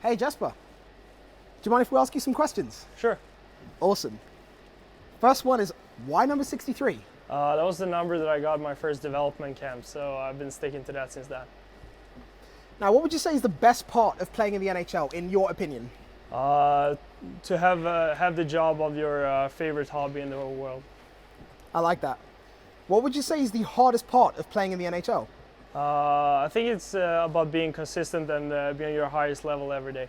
Hey Jesper, do you mind if we ask you some questions? Sure. Awesome. First one is, why number 63? That was the number that I got in my first development camp, so I've been sticking to that since then. Now, what would you say is the best part of playing in the NHL, in your opinion? To have the job of your favorite hobby in the whole world. I like that. What would you say is the hardest part of playing in the NHL? I think it's about being consistent and being your highest level every day.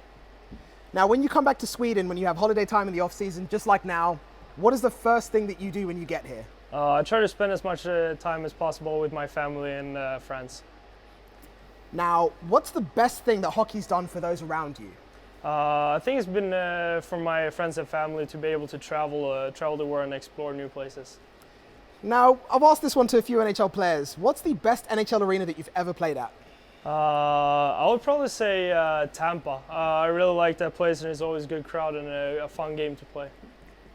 Now, when you come back to Sweden, when you have holiday time in the off-season, just like now, what is the first thing that you do when you get here? I try to spend as much time as possible with my family and friends. Now, what's the best thing that hockey's done for those around you? I think it's been for my friends and family to be able to travel the world and explore new places. Now, I've asked this one to a few NHL players. What's the best NHL arena that you've ever played at? I would probably say Tampa. I really like that place, and it's always a good crowd and a fun game to play.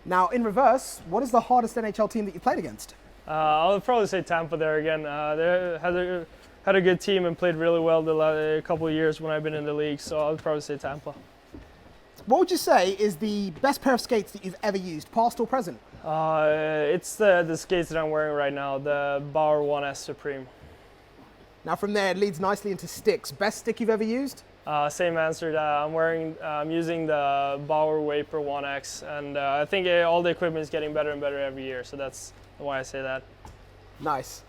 Now, in reverse, what is the hardest NHL team that you played against? I would probably say Tampa there again. They had a good team and played really well the couple of years when I've been in the league, so I would probably say Tampa. What would you say is the best pair of skates that you've ever used, past or present? It's the skates that I'm wearing right now, the Bauer 1S Supreme. Now from there, it leads nicely into sticks. Best stick you've ever used? Same answer. I'm using the Bauer Vapor 1X, and I think all the equipment is getting better and better every year, so that's why I say that. Nice.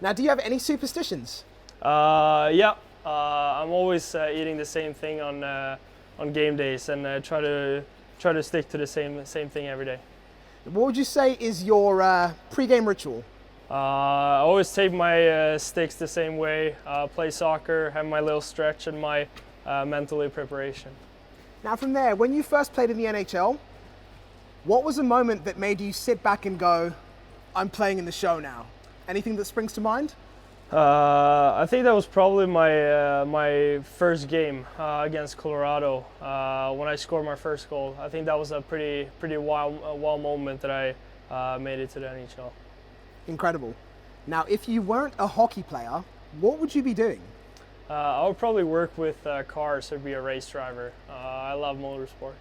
Now, do you have any superstitions? Yeah. I'm always eating the same thing on game days, and try to stick to the same thing every day. What would you say is your pre-game ritual? I always take my sticks the same way, play soccer, have my little stretch, and my mentally preparation. Now from there, when you first played in the NHL, what was a moment that made you sit back and go, I'm playing in the show now? Anything that springs to mind? I think that was probably my first game against Colorado when I scored my first goal. I think that was a pretty wild moment that I made it to the NHL. Incredible. Now, if you weren't a hockey player, what would you be doing? I would probably work with cars or be a race driver. I love motorsport.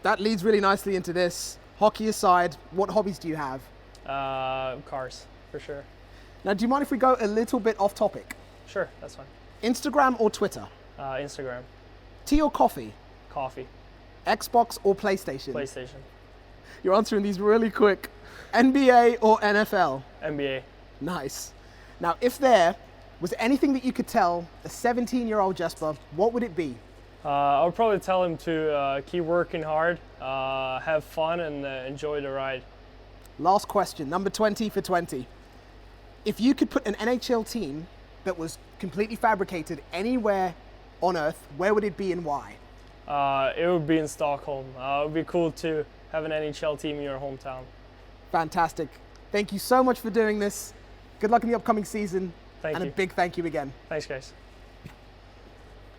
That leads really nicely into this. Hockey aside, what hobbies do you have? Cars, for sure. Now, do you mind if we go a little bit off topic? Sure, that's fine. Instagram or Twitter? Instagram. Tea or coffee? Coffee. Xbox or PlayStation? PlayStation. You're answering these really quick. NBA or NFL? NBA. Nice. Now, if there was anything that you could tell a 17-year-old Jesper, what would it be? I would probably tell him to keep working hard, have fun, and enjoy the ride. Last question, number 20 for 20. If you could put an NHL team that was completely fabricated anywhere on Earth, where would it be and why? It would be in Stockholm. It would be cool to have an NHL team in your hometown. Fantastic. Thank you so much for doing this. Good luck in the upcoming season. Thank you. And a big thank you again. Thanks, guys.